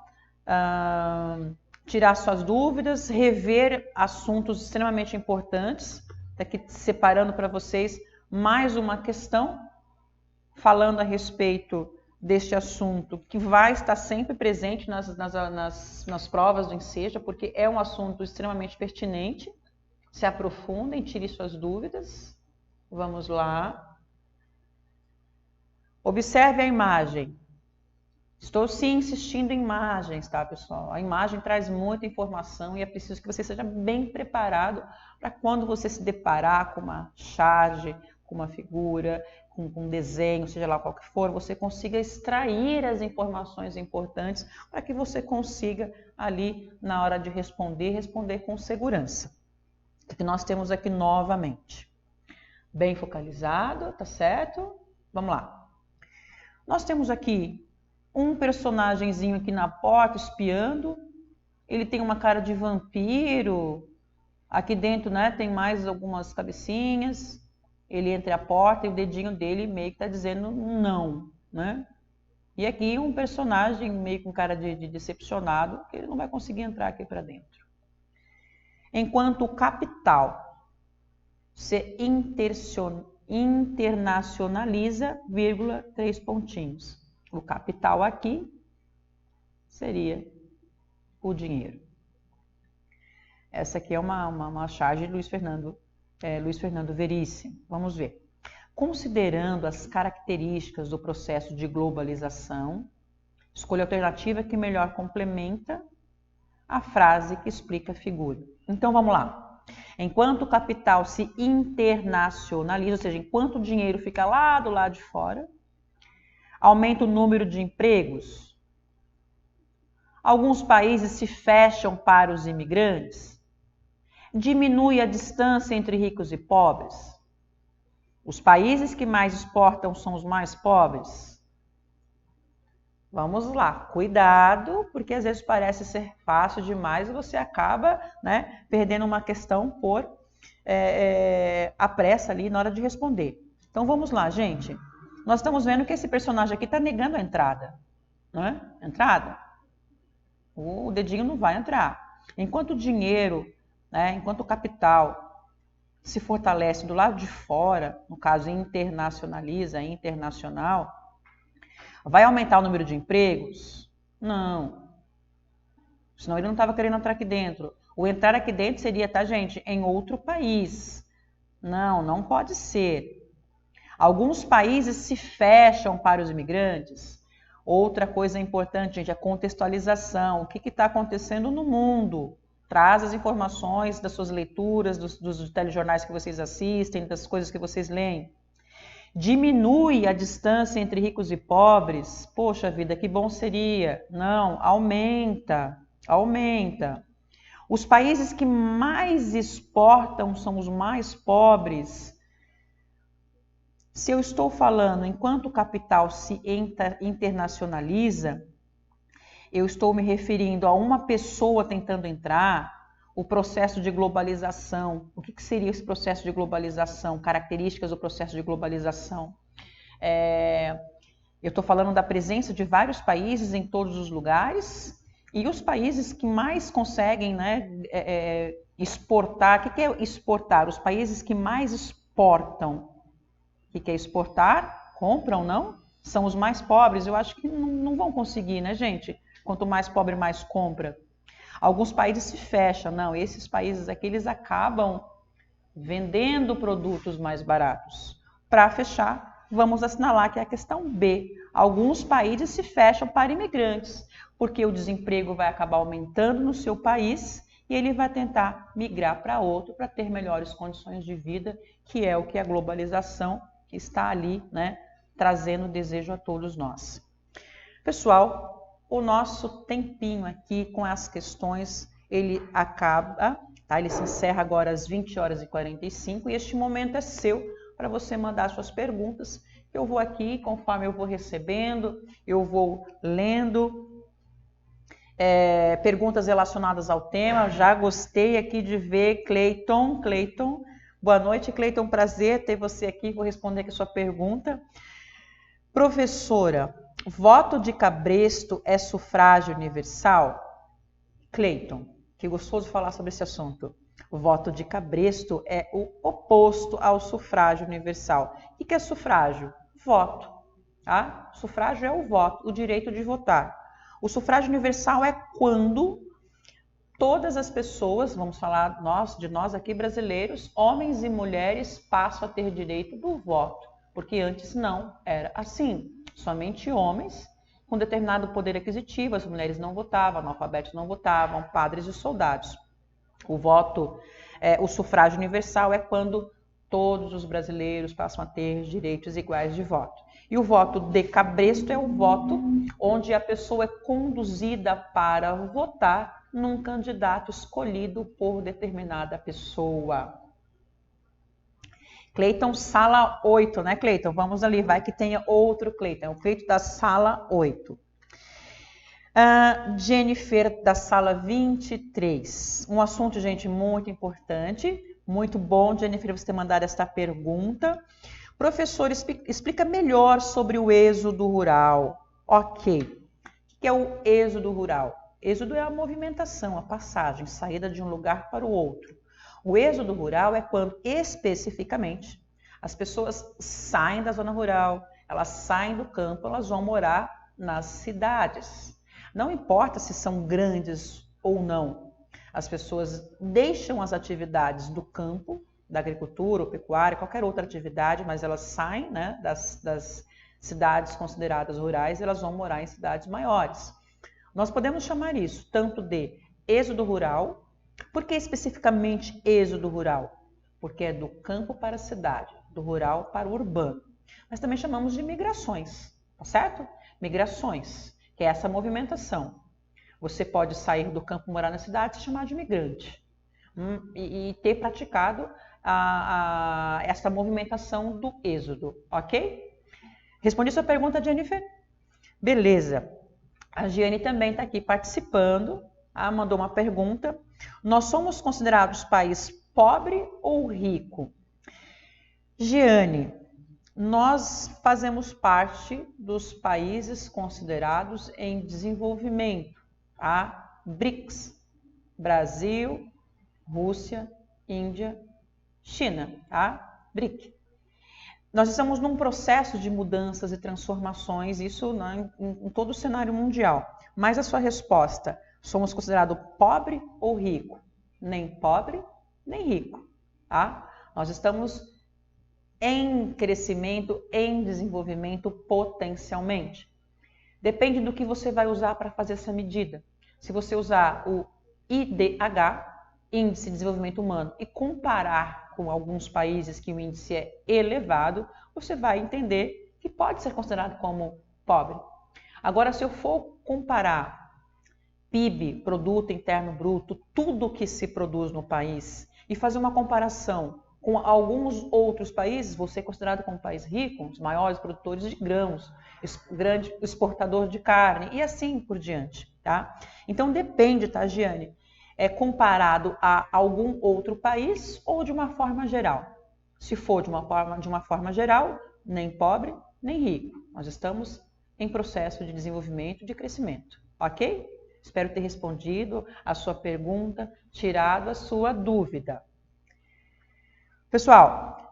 tirar suas dúvidas, rever assuntos extremamente importantes. Aqui separando para vocês mais uma questão, falando a respeito deste assunto que vai estar sempre presente nas provas do Enseja, porque é um assunto extremamente pertinente. Se aprofundem, tire suas dúvidas. Vamos lá. Observe a imagem. Estou sim insistindo em imagens, tá, pessoal? A imagem traz muita informação e é preciso que você seja bem preparado para quando você se deparar com uma charge, com uma figura, com um desenho, seja lá qual que for, você consiga extrair as informações importantes para que você consiga ali, na hora de responder com segurança. O que nós temos aqui novamente. Bem focalizado, tá certo? Vamos lá. Nós temos aqui um personagemzinho aqui na porta espiando. Ele tem uma cara de vampiro. Aqui dentro, né, tem mais algumas cabecinhas. Ele entra a porta e o dedinho dele meio que está dizendo não, né? E aqui um personagem meio com cara de decepcionado, que ele não vai conseguir entrar aqui para dentro. Enquanto o capital se internacionaliza, 3 pontinhos. O capital aqui seria o dinheiro. Essa aqui é uma charge de Luiz Fernando Veríssimo. Vamos ver. Considerando as características do processo de globalização, escolha a alternativa que melhor complementa a frase que explica a figura. Então vamos lá. Enquanto o capital se internacionaliza, ou seja, enquanto o dinheiro fica lá do lado de fora, aumenta o número de empregos. Alguns países se fecham para os imigrantes. Diminui a distância entre ricos e pobres. Os países que mais exportam são os mais pobres. Vamos lá, cuidado, porque às vezes parece ser fácil demais e você acaba, né, perdendo uma questão por a pressa ali na hora de responder. Então vamos lá, gente. Nós estamos vendo que esse personagem aqui está negando a entrada. Não é? Entrada. O dedinho não vai entrar. Enquanto o dinheiro, né, enquanto o capital se fortalece do lado de fora, no caso internacionaliza, internacional, vai aumentar o número de empregos? Não. Senão ele não estava querendo entrar aqui dentro. O entrar aqui dentro seria, tá, gente, em outro país. Não, não pode ser. Alguns países se fecham para os imigrantes. Outra coisa importante, gente, é a contextualização. O que está acontecendo no mundo? Traz as informações das suas leituras, dos telejornais que vocês assistem, das coisas que vocês leem. Diminui a distância entre ricos e pobres. Poxa vida, que bom seria. Não, aumenta, aumenta. Os países que mais exportam são os mais pobres. Se eu estou falando enquanto o capital se internacionaliza, eu estou me referindo a uma pessoa tentando entrar, o processo de globalização. O que seria esse processo de globalização? Características do processo de globalização. Eu estou falando da presença de vários países em todos os lugares e os países que mais conseguem, né, exportar. O que é exportar? Os países que mais exportam. O que é exportar? Compram, não? São os mais pobres. Eu acho que não vão conseguir, né, gente? Quanto mais pobre, mais compra. Alguns países se fecham. Não, esses países aqui, eles acabam vendendo produtos mais baratos. Para fechar, vamos assinalar que é a questão B. Alguns países se fecham para imigrantes, porque o desemprego vai acabar aumentando no seu país e ele vai tentar migrar para outro para ter melhores condições de vida, que é o que a globalização está ali, né, trazendo desejo a todos nós. Pessoal, o nosso tempinho aqui com as questões, ele acaba, tá? Ele se encerra agora às 20h45 e este momento é seu para você mandar suas perguntas. Eu vou aqui, conforme eu vou recebendo, eu vou lendo perguntas relacionadas ao tema. Já gostei aqui de ver Cleiton, Boa noite, Cleiton. Prazer ter você aqui. Vou responder aqui a sua pergunta. Professora, voto de cabresto é sufrágio universal? Cleiton, que gostoso falar sobre esse assunto. O voto de cabresto é o oposto ao sufrágio universal. O que é sufrágio? Voto. Tá? Sufrágio é o voto, o direito de votar. O sufrágio universal é quando todas as pessoas, vamos falar de nós aqui brasileiros, homens e mulheres passam a ter direito do voto, porque antes não era assim. Somente homens com determinado poder aquisitivo, as mulheres não votavam, analfabetos não votavam, padres e soldados. O sufrágio universal é quando todos os brasileiros passam a ter direitos iguais de voto. E o voto de cabresto é o voto onde a pessoa é conduzida para votar num candidato escolhido por determinada pessoa. Cleiton, sala 8, né, Cleiton? Vamos ali, vai que tenha outro Cleiton. É o Cleiton da sala 8. Jennifer, da sala 23. Um assunto, gente, muito importante. Muito bom, Jennifer, você ter mandado esta pergunta. Professor, explica melhor sobre o êxodo rural. Ok. O que é o êxodo rural? Êxodo é a movimentação, a passagem, saída de um lugar para o outro. O êxodo rural é quando, especificamente, as pessoas saem da zona rural, elas saem do campo, elas vão morar nas cidades. Não importa se são grandes ou não, as pessoas deixam as atividades do campo, da agricultura ou pecuária, qualquer outra atividade, mas elas saem, né, das cidades consideradas rurais e elas vão morar em cidades maiores. Nós podemos chamar isso tanto de êxodo rural. Por que especificamente êxodo rural? Porque é do campo para a cidade, do rural para o urbano. Mas também chamamos de migrações, tá certo? Migrações, que é essa movimentação. Você pode sair do campo, morar na cidade e se chamar de migrante. E ter praticado essa movimentação do êxodo, ok? Respondi sua pergunta, Jennifer? Beleza. A Giane também está aqui participando, mandou uma pergunta. Nós somos considerados país pobre ou rico? Giane, nós fazemos parte dos países considerados em desenvolvimento, tá? BRICS, Brasil, Rússia, Índia, China, tá? BRIC. Nós estamos num processo de mudanças e transformações, isso, né, em todo o cenário mundial. Mas a sua resposta, somos considerados pobre ou rico? Nem pobre, nem rico, tá? Nós estamos em crescimento, em desenvolvimento potencialmente. Depende do que você vai usar para fazer essa medida. Se você usar o IDH, Índice de Desenvolvimento Humano, e comparar com alguns países que o índice é elevado, você vai entender que pode ser considerado como pobre. Agora, se eu for comparar PIB, Produto Interno Bruto, tudo que se produz no país, e fazer uma comparação com alguns outros países, você é considerado como um país rico, um dos maiores produtores de grãos, grande exportador de carne, e assim por diante, tá? Então, depende, tá, Giane? É comparado a algum outro país ou de uma forma geral? Se for de uma forma geral, nem pobre, nem rico. Nós estamos em processo de desenvolvimento e de crescimento, ok? Espero ter respondido a sua pergunta, tirado a sua dúvida. Pessoal,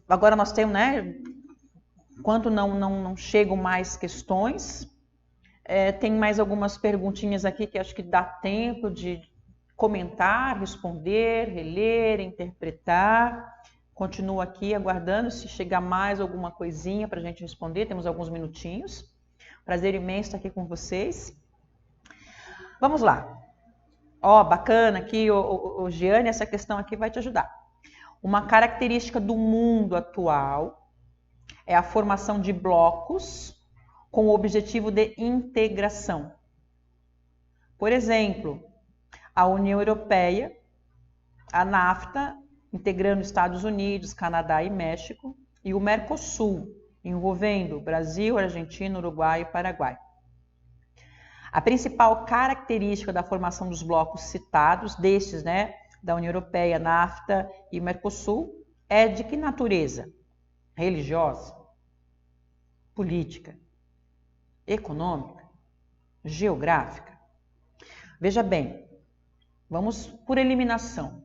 agora nós temos, né? Enquanto não chegam mais questões, tem mais algumas perguntinhas aqui que acho que dá tempo de comentar, responder, reler, interpretar. Continuo aqui aguardando se chegar mais alguma coisinha para a gente responder. Temos alguns minutinhos. Prazer imenso estar aqui com vocês. Vamos lá. Ó, bacana aqui, o Giane, essa questão aqui vai te ajudar. Uma característica do mundo atual é a formação de blocos com o objetivo de integração. Por exemplo, a União Europeia, a NAFTA, integrando Estados Unidos, Canadá e México, e o Mercosul, envolvendo Brasil, Argentina, Uruguai e Paraguai. A principal característica da formação dos blocos citados, destes, né, da União Europeia, NAFTA e Mercosul, é de que natureza? Religiosa, política, econômica, geográfica? Veja bem, vamos por eliminação.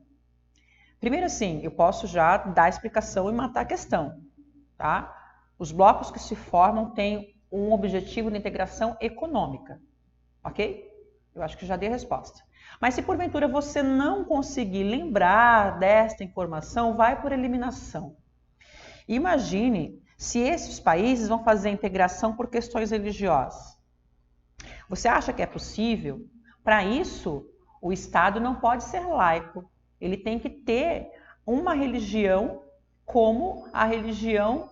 Primeiro assim, eu posso já dar a explicação e matar a questão, tá? Os blocos que se formam têm um objetivo de integração econômica, ok? Eu acho que já dei a resposta. Mas se porventura você não conseguir lembrar desta informação, vai por eliminação. Imagine se esses países vão fazer integração por questões religiosas. Você acha que é possível? Para isso, o Estado não pode ser laico. Ele tem que ter uma religião como a religião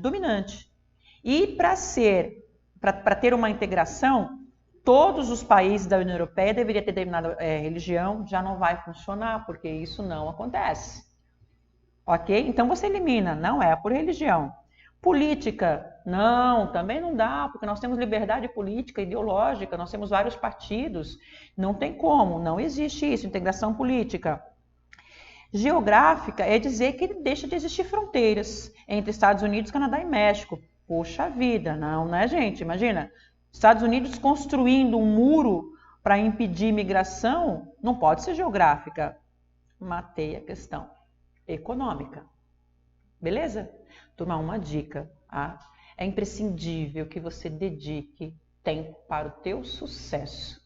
dominante. E para ter uma integração, todos os países da União Europeia deveriam ter determinada religião, já não vai funcionar, porque isso não acontece. Ok? Então você elimina, não é por religião. Política, não, também não dá, porque nós temos liberdade política, ideológica, nós temos vários partidos, não tem como, não existe isso, integração política. Geográfica é dizer que deixa de existir fronteiras entre Estados Unidos, Canadá e México. Poxa vida, não, né, gente? Imagina, Estados Unidos construindo um muro para impedir imigração, não pode ser geográfica. Matei a questão. Econômica. Beleza? Turma, uma dica. Tá? É imprescindível que você dedique tempo para o teu sucesso.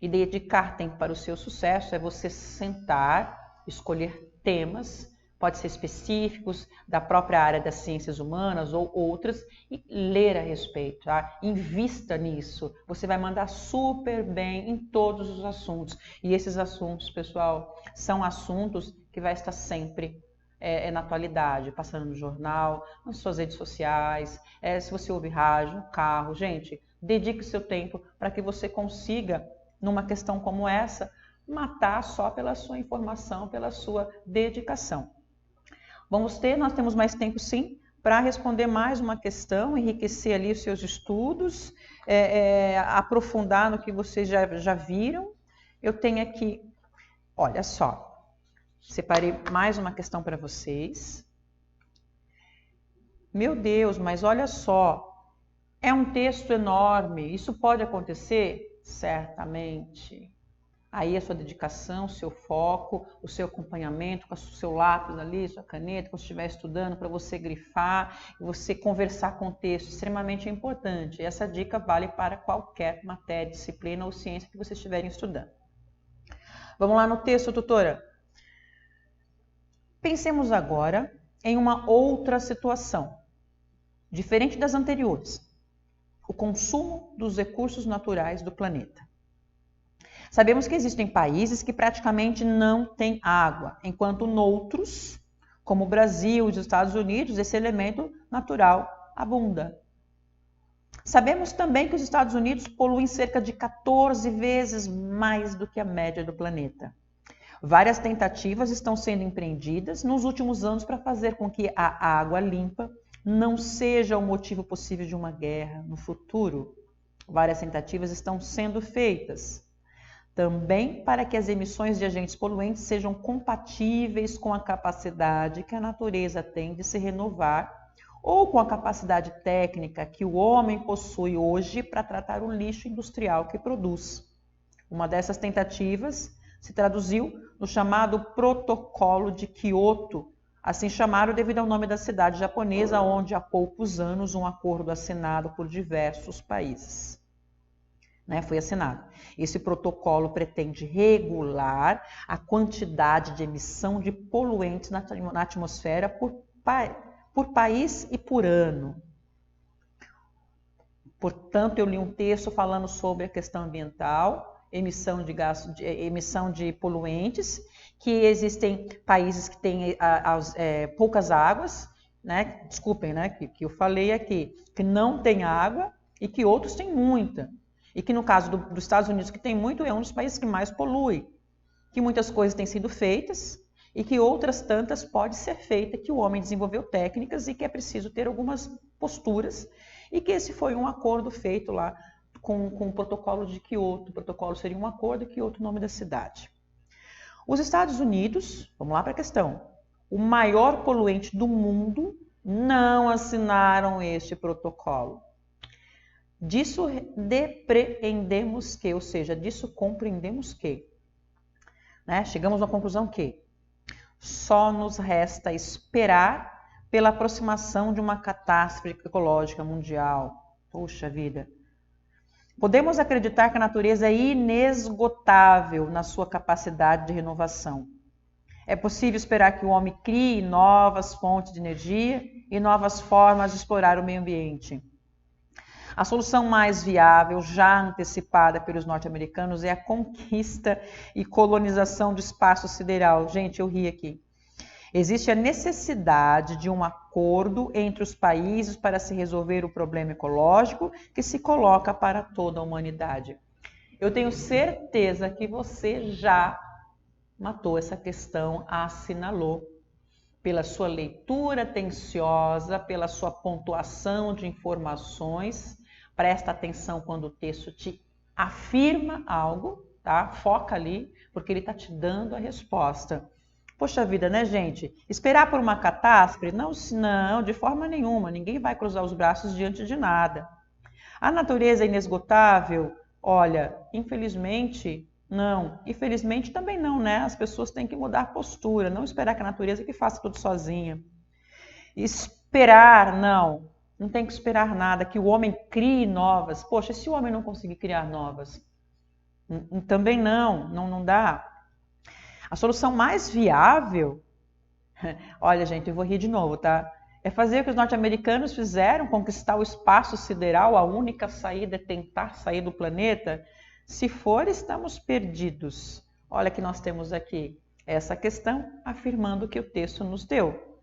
E dedicar tempo para o seu sucesso é você sentar, escolher temas, pode ser específicos, da própria área das ciências humanas ou outras, e ler a respeito, tá? Invista nisso. Você vai mandar super bem em todos os assuntos. E esses assuntos, pessoal, são assuntos que vai estar sempre na atualidade, passando no jornal, nas suas redes sociais, se você ouve rádio, no carro. Gente, dedique seu tempo para que você consiga, numa questão como essa, matar só pela sua informação, pela sua dedicação. Nós temos mais tempo sim, para responder mais uma questão, enriquecer ali os seus estudos, aprofundar no que vocês já viram. Eu tenho aqui, olha só, separei mais uma questão para vocês. Meu Deus, mas olha só, é um texto enorme, isso pode acontecer? Certamente. Aí a sua dedicação, o seu foco, o seu acompanhamento com o seu lápis ali, sua caneta, quando estiver estudando, para você grifar e você conversar com o texto, extremamente importante. E essa dica vale para qualquer matéria, disciplina ou ciência que vocês estiverem estudando. Vamos lá no texto, tutora. Pensemos agora em uma outra situação, diferente das anteriores. O consumo dos recursos naturais do planeta. Sabemos que existem países que praticamente não têm água, enquanto noutros, como o Brasil e os Estados Unidos, esse elemento natural abunda. Sabemos também que os Estados Unidos poluem cerca de 14 vezes mais do que a média do planeta. Várias tentativas estão sendo empreendidas nos últimos anos para fazer com que a água limpa não seja o motivo possível de uma guerra no futuro. Várias tentativas estão sendo feitas. Também para que as emissões de agentes poluentes sejam compatíveis com a capacidade que a natureza tem de se renovar ou com a capacidade técnica que o homem possui hoje para tratar o lixo industrial que produz. Uma dessas tentativas se traduziu no chamado Protocolo de Kyoto, assim chamado devido ao nome da cidade japonesa, onde há poucos anos um acordo assinado por diversos países. Foi assinado. Esse protocolo pretende regular a quantidade de emissão de poluentes na atmosfera por país e por ano. Portanto, eu li um texto falando sobre a questão ambiental, emissão de poluentes, que existem países que têm poucas águas, desculpem, que eu falei aqui, que não tem água e que outros têm muita. E que no caso dos Estados Unidos, que tem muito, é um dos países que mais polui. Que muitas coisas têm sido feitas e que outras tantas podem ser feitas, que o homem desenvolveu técnicas e que é preciso ter algumas posturas. E que esse foi um acordo feito lá com o protocolo de Kyoto. O protocolo seria um acordo e Kyoto o nome da cidade. Os Estados Unidos, vamos lá para a questão, o maior poluente do mundo, não assinaram este protocolo. Disso depreendemos que, ou seja, disso compreendemos que, né? Chegamos à conclusão que só nos resta esperar pela aproximação de uma catástrofe ecológica mundial. Poxa vida! Podemos acreditar que a natureza é inesgotável na sua capacidade de renovação. É possível esperar que o homem crie novas fontes de energia e novas formas de explorar o meio ambiente. A solução mais viável, já antecipada pelos norte-americanos, é a conquista e colonização do espaço sideral. Gente, eu ri aqui. Existe a necessidade de um acordo entre os países para se resolver o problema ecológico que se coloca para toda a humanidade. Eu tenho certeza que você já matou essa questão, a assinalou pela sua leitura atenciosa, pela sua pontuação de informações. Presta atenção quando o texto te afirma algo, tá? Foca ali, porque ele está te dando a resposta. Poxa vida, né, gente? Esperar por uma catástrofe? Não, de forma nenhuma. Ninguém vai cruzar os braços diante de nada. A natureza é inesgotável? Olha, infelizmente, não. Infelizmente também não, né? As pessoas têm que mudar a postura, não esperar que a natureza que faça tudo sozinha. Esperar, não. Não tem que esperar nada, que o homem crie novas. Poxa, e se o homem não conseguir criar novas? Também não dá. A solução mais viável, olha gente, eu vou rir de novo, tá? É fazer o que os norte-americanos fizeram, conquistar o espaço sideral, a única saída é tentar sair do planeta. Se for, estamos perdidos. Olha que nós temos aqui essa questão afirmando que o texto nos deu.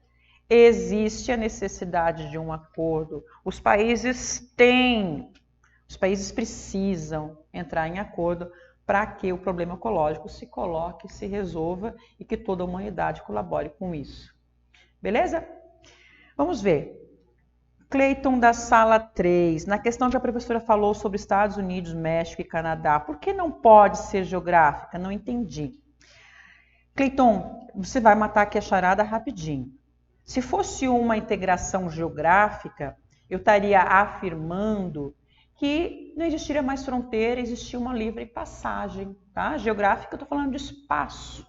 Existe a necessidade de um acordo. Os países precisam entrar em acordo para que o problema ecológico se coloque, se resolva e que toda a humanidade colabore com isso. Beleza? Vamos ver. Cleiton da sala 3, na questão que a professora falou sobre Estados Unidos, México e Canadá, por que não pode ser geográfica? Não entendi. Cleiton, você vai matar aqui a charada rapidinho. Se fosse uma integração geográfica, eu estaria afirmando que não existiria mais fronteira, existia uma livre passagem, tá? Geográfica, eu estou falando de espaço.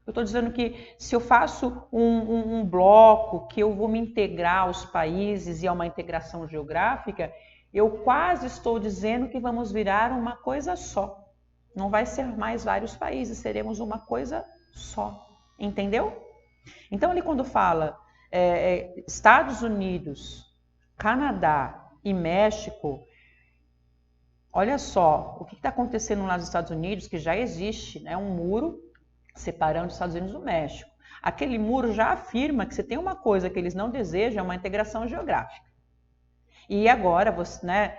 Eu estou dizendo que se eu faço um bloco, que eu vou me integrar aos países e a uma integração geográfica, eu quase estou dizendo que vamos virar uma coisa só. Não vai ser mais vários países, seremos uma coisa só. Entendeu? Então, ali quando fala Estados Unidos, Canadá e México, olha só, o que está acontecendo lá nos Estados Unidos, que já existe, né, um muro separando os Estados Unidos do México. Aquele muro já afirma que se tem uma coisa que eles não desejam, é uma integração geográfica. E agora, você, né,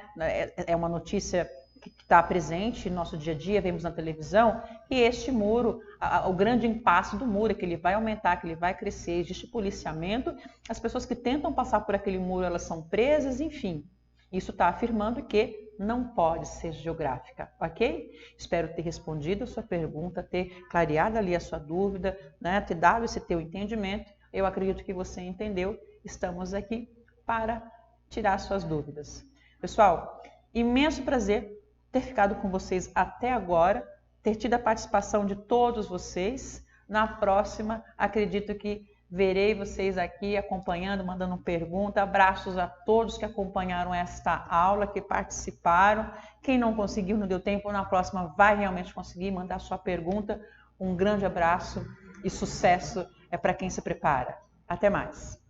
é uma notícia que está presente no nosso dia a dia, vemos na televisão, que este muro, o grande impasse do muro é que ele vai aumentar, que ele vai crescer, existe policiamento, as pessoas que tentam passar por aquele muro, elas são presas, enfim. Isso está afirmando que não pode ser geográfica, ok? Espero ter respondido a sua pergunta, ter clareado ali a sua dúvida, né? Ter dado esse teu entendimento. Eu acredito que você entendeu. Estamos aqui para tirar suas dúvidas. Pessoal, imenso prazer ter ficado com vocês até agora, ter tido a participação de todos vocês. Na próxima, acredito que verei vocês aqui acompanhando, mandando pergunta. Abraços a todos que acompanharam esta aula, que participaram. Quem não conseguiu, não deu tempo, na próxima vai realmente conseguir mandar sua pergunta. Um grande abraço e sucesso é para quem se prepara. Até mais!